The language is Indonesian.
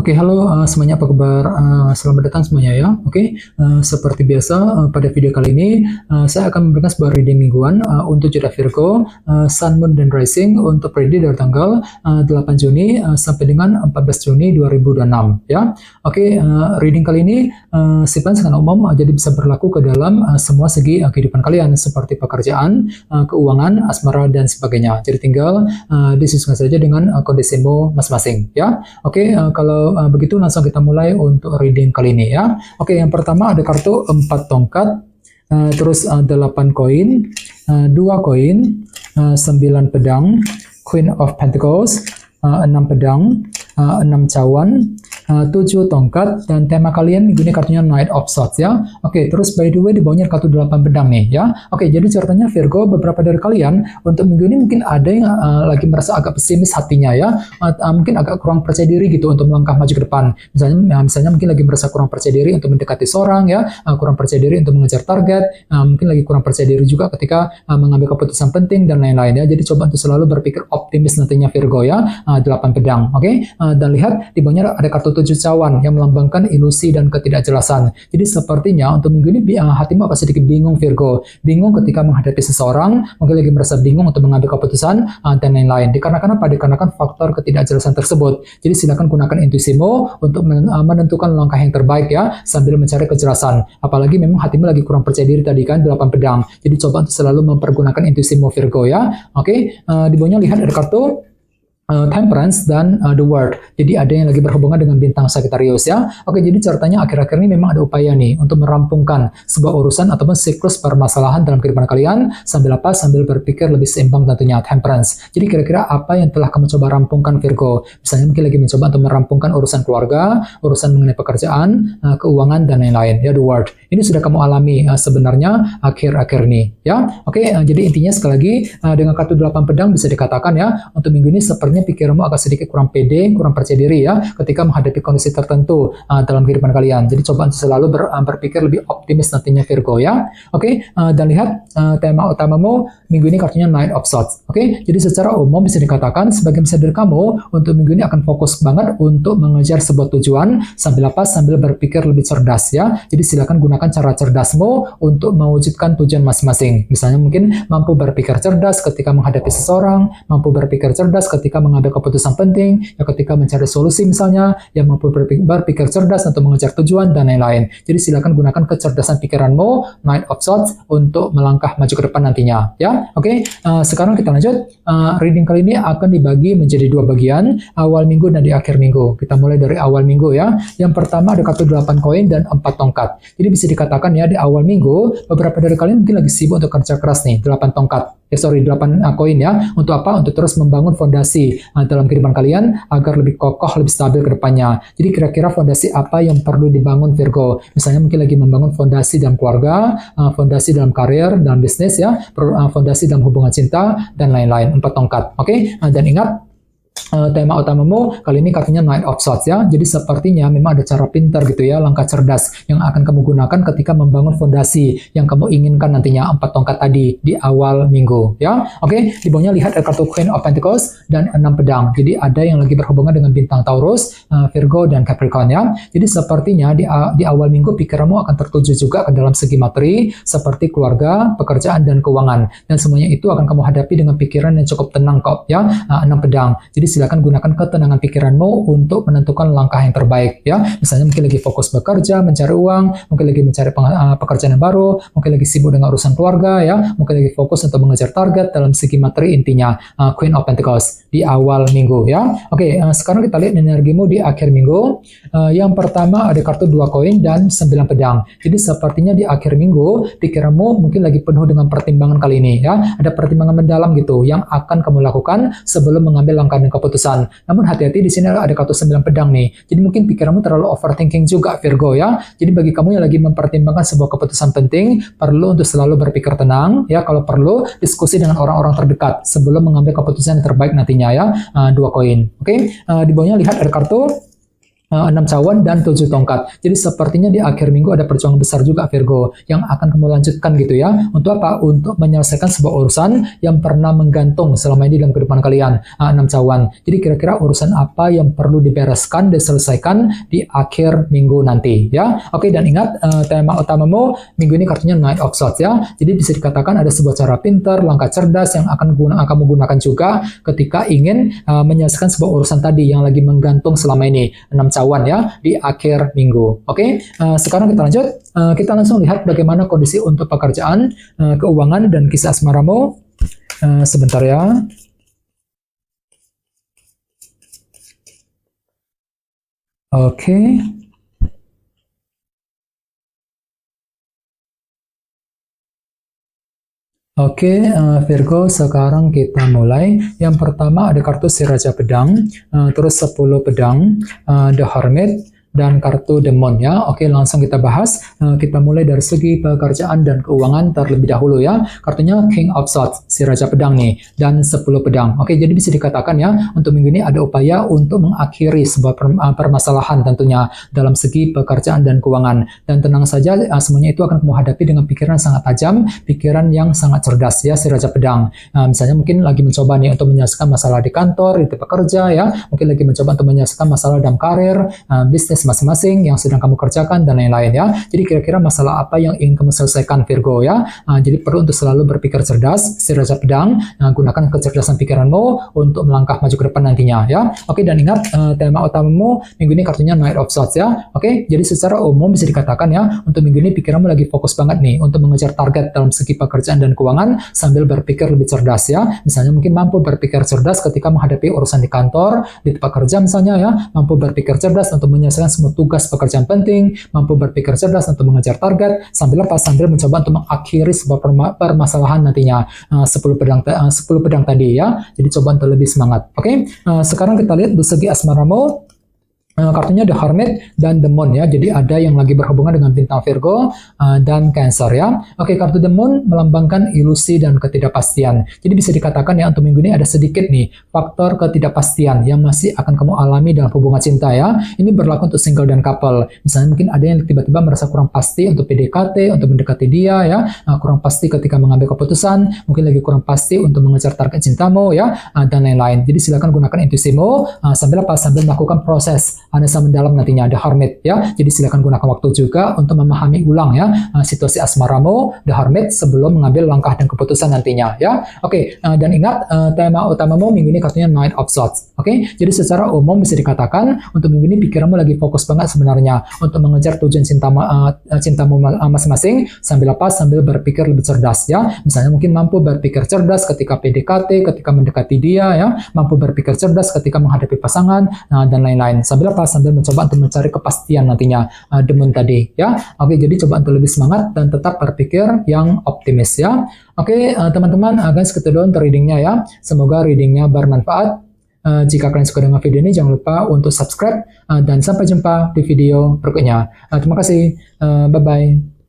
Oke, halo semuanya, apa kabar? Selamat datang semuanya ya. Oke, seperti biasa pada video kali ini saya akan memberikan sebuah reading mingguan untuk zodiak Virgo, Sun, Moon, dan Rising untuk periode dari tanggal 8 Juni sampai dengan 14 Juni 2026 ya. Oke, reading kali ini sifatnya sangat umum, jadi bisa berlaku ke dalam semua segi kehidupan kalian seperti pekerjaan, keuangan, asmara, dan sebagainya. Jadi tinggal disesuaikan saja dengan kondisimu masing-masing ya. Oke, kalau begitu langsung kita mulai untuk reading kali ini ya. Oke, yang pertama ada kartu 4 tongkat, terus 8 koin, 2 koin, 9 pedang, Queen of Pentacles, 6 pedang, 6 cawan, 7 tongkat, dan tema kalian minggu ini kartunya Knight of Swords ya. Oke, terus by the way di bawahnya kartu 8 pedang nih ya. Oke, jadi ceritanya Virgo, beberapa dari kalian untuk minggu ini mungkin ada yang lagi merasa agak pesimis hatinya ya. Mungkin agak kurang percaya diri gitu untuk melangkah maju ke depan. Misalnya mungkin lagi merasa kurang percaya diri untuk mendekati seorang ya, kurang percaya diri untuk mengejar target, mungkin lagi kurang percaya diri juga ketika mengambil keputusan penting dan lain-lain ya. Jadi coba untuk selalu berpikir optimis nantinya Virgo ya. 8 pedang. Oke, dan lihat di bawahnya ada kartu 7 cawan yang melambangkan ilusi dan ketidakjelasan. Jadi sepertinya untuk minggu ini hatimu akan sedikit bingung Virgo. Bingung ketika menghadapi seseorang, mungkin lagi merasa bingung untuk mengambil keputusan dan lain-lain. Dikarenakan faktor ketidakjelasan tersebut. Jadi silakan gunakan intuisimu untuk menentukan langkah yang terbaik ya, sambil mencari kejelasan. Apalagi memang hatimu lagi kurang percaya diri tadi kan, 8 pedang. Jadi coba untuk selalu mempergunakan intuisimu Virgo ya. Oke, di bawahnya lihat ada kartu Temperance dan The World. Jadi ada yang lagi berhubungan dengan bintang Sagittarius ya. Oke, jadi ceritanya akhir-akhir ini memang ada upaya nih untuk merampungkan sebuah urusan ataupun siklus permasalahan dalam kehidupan kalian sambil berpikir lebih seimbang tentunya, Temperance. Jadi kira-kira apa yang telah kamu coba rampungkan Virgo? Misalnya mungkin lagi mencoba untuk merampungkan urusan keluarga, urusan mengenai pekerjaan, keuangan, dan lain-lain ya, The World. Ini sudah kamu alami sebenarnya akhir-akhir ini ya. Oke, jadi intinya sekali lagi dengan kartu 8 pedang bisa dikatakan ya, untuk minggu ini sepertinya pikiranmu agak sedikit kurang pede, kurang percaya diri ya ketika menghadapi kondisi tertentu dalam kehidupan kalian. Jadi coba selalu berpikir lebih optimis nantinya Virgo ya. Oke, dan lihat tema utamamu minggu ini kartunya Knight of Swords. Oke, jadi secara umum bisa dikatakan sebagian besar dari kamu untuk minggu ini akan fokus banget untuk mengejar sebuah tujuan sambil berpikir lebih cerdas ya. Jadi silakan gunakan cara cerdasmu untuk mewujudkan tujuan masing-masing. Misalnya mungkin mampu berpikir cerdas ketika menghadapi seseorang, mampu berpikir cerdas ketika mengambil keputusan penting, ya ketika mencari solusi misalnya, yang mampu berpikir cerdas untuk mengejar tujuan dan lain-lain. Jadi silakan gunakan kecerdasan pikiranmu, Knight of Swords, untuk melangkah maju ke depan nantinya. Ya, oke. Sekarang kita lanjut. Reading kali ini akan dibagi menjadi 2 bagian, awal minggu dan di akhir minggu. Kita mulai dari awal minggu ya. Yang pertama ada kartu 8 koin dan 4 tongkat. Jadi bisa dikatakan ya di awal minggu beberapa dari kalian mungkin lagi sibuk untuk kerja keras nih, 8 tongkat. 8 koin ya. Untuk apa? Untuk terus membangun fondasi dalam kehidupan kalian agar lebih kokoh, lebih stabil ke depannya. Jadi kira-kira fondasi apa yang perlu dibangun Virgo? Misalnya mungkin lagi membangun fondasi dalam keluarga, fondasi dalam karir, dalam bisnis ya, fondasi dalam hubungan cinta, dan lain-lain. 4 tongkat. Oke? Dan ingat, tema utamamu kali ini kartunya Knight of Swords ya. Jadi sepertinya memang ada cara pintar gitu ya, langkah cerdas yang akan kamu gunakan ketika membangun fondasi yang kamu inginkan nantinya, 4 tongkat tadi di awal minggu ya. Oke, di bawahnya lihat ada kartu Queen of Pentacles dan 6 pedang. Jadi ada yang lagi berhubungan dengan bintang Taurus, Virgo, dan Capricorn ya. Jadi sepertinya di awal minggu pikiranmu akan tertuju juga ke dalam segi materi seperti keluarga, pekerjaan, dan keuangan. Dan semuanya itu akan kamu hadapi dengan pikiran yang cukup tenang kok ya. 6 pedang. Jadi silakan gunakan ketenangan pikiranmu untuk menentukan langkah yang terbaik ya. Misalnya mungkin lagi fokus bekerja, mencari uang, mungkin lagi mencari pekerjaan yang baru, mungkin lagi sibuk dengan urusan keluarga ya, mungkin lagi fokus untuk mengejar target dalam segi materi intinya, Queen of Pentacles di awal minggu ya. Oke, sekarang kita lihat energimu di akhir minggu. Yang pertama ada kartu 2 koin dan 9 pedang. Jadi sepertinya di akhir minggu pikiranmu mungkin lagi penuh dengan pertimbangan kali ini ya. Ada pertimbangan mendalam gitu yang akan kamu lakukan sebelum mengambil langkah dan keputusan. Namun hati-hati, di sini ada kartu 9 pedang nih. Jadi mungkin pikiranmu terlalu overthinking juga Virgo ya. Jadi bagi kamu yang lagi mempertimbangkan sebuah keputusan penting, perlu untuk selalu berpikir tenang ya. Kalau perlu diskusi dengan orang-orang terdekat sebelum mengambil keputusan yang terbaik nantinya ya. 2 koin. Oke, di bawahnya lihat ada kartu 6 cawan dan 7 tongkat. Jadi sepertinya di akhir minggu ada perjuangan besar juga Virgo yang akan kamu lanjutkan gitu ya. Untuk apa? Untuk menyelesaikan sebuah urusan yang pernah menggantung selama ini dalam kehidupan kalian. 6 cawan. Jadi kira-kira urusan apa yang perlu dibereskan, diselesaikan di akhir minggu nanti ya. Oke, dan ingat tema utamamu minggu ini kartunya Knight of Swords ya. Jadi bisa dikatakan ada sebuah cara pintar, langkah cerdas yang akan kamu gunakan juga ketika ingin menyelesaikan sebuah urusan tadi yang lagi menggantung selama ini. 6 cawan ya di akhir minggu. Oke, sekarang kita lanjut. Kita langsung lihat bagaimana kondisi untuk pekerjaan, keuangan, dan kisah asmaramu. Sebentar ya. Oke. Oke, Virgo, sekarang kita mulai. Yang pertama ada kartu si Raja Pedang, terus 10 pedang, The Hermit, dan kartu Demon ya. Oke, langsung kita bahas. Kita mulai dari segi pekerjaan dan keuangan terlebih dahulu ya. Kartunya King of Swords, si Raja Pedang nih, dan 10 pedang. Oke, jadi bisa dikatakan ya, untuk minggu ini ada upaya untuk mengakhiri sebuah permasalahan tentunya dalam segi pekerjaan dan keuangan. Dan tenang saja, semuanya itu akan kamu hadapi dengan pikiran sangat tajam, pikiran yang sangat cerdas ya, si Raja Pedang. Misalnya mungkin lagi mencoba nih untuk menyelesaikan masalah di kantor, di tempat kerja ya. Mungkin lagi mencoba untuk menyelesaikan masalah dalam karir, bisnis masing-masing yang sedang kamu kerjakan dan lain-lain ya. Jadi kira-kira masalah apa yang ingin kamu selesaikan Virgo ya. Jadi perlu untuk selalu berpikir cerdas, si Raja Pedang. Gunakan kecerdasan pikiranmu untuk melangkah maju ke depan nantinya ya. Oke, dan ingat tema utamamu minggu ini kartunya Knight of Swords ya. Oke, jadi secara umum bisa dikatakan ya, untuk minggu ini pikiranmu lagi fokus banget nih untuk mengejar target dalam segi pekerjaan dan keuangan sambil berpikir lebih cerdas ya. Misalnya mungkin mampu berpikir cerdas ketika menghadapi urusan di kantor, di tempat kerja misalnya ya, mampu berpikir cerdas untuk menyelesaikan semua tugas pekerjaan penting, mampu berpikir cerdas untuk mengejar target, sambil mencoba untuk mengakhiri sebuah permasalahan nantinya. 10 pedang tadi ya. Jadi coba untuk lebih semangat. Oke, sekarang kita lihat dari segi asmaramu. Kartunya The Hermit dan The Moon ya. Jadi ada yang lagi berhubungan dengan bintang Virgo dan Cancer ya. Oke, kartu The Moon melambangkan ilusi dan ketidakpastian. Jadi bisa dikatakan ya, untuk minggu ini ada sedikit nih faktor ketidakpastian yang masih akan kamu alami dalam hubungan cinta ya. Ini berlaku untuk single dan couple. Misalnya mungkin ada yang tiba-tiba merasa kurang pasti untuk PDKT, untuk mendekati dia ya. Kurang pasti ketika mengambil keputusan, mungkin lagi kurang pasti untuk mengejar target cintamu ya, dan lain-lain. Jadi silakan gunakan intuisimu sambil melakukan proses analisa mendalam nantinya, The Hermit ya. Jadi silakan gunakan waktu juga untuk memahami ulang ya situasi asmaramu, The Hermit, sebelum mengambil langkah dan keputusan nantinya ya. Oke, dan ingat tema utamamu minggu ini kartunya Knight of Swords. Oke, jadi secara umum bisa dikatakan untuk minggu ini pikiranmu lagi fokus banget sebenarnya untuk mengejar tujuan cintamu masing-masing sambil berpikir lebih cerdas ya. Misalnya mungkin mampu berpikir cerdas ketika PDKT, ketika mendekati dia ya, mampu berpikir cerdas ketika menghadapi pasangan dan lain-lain. Sambil mencoba untuk mencari kepastian nantinya The Moon tadi ya. Oke, jadi coba untuk lebih semangat dan tetap berpikir yang optimis ya. Oke, teman-teman, guys, gitu doang readingnya ya. Semoga readingnya bermanfaat. Jika kalian suka dengan video ini, jangan lupa untuk subscribe dan sampai jumpa di video berikutnya. Terima kasih. Bye-bye.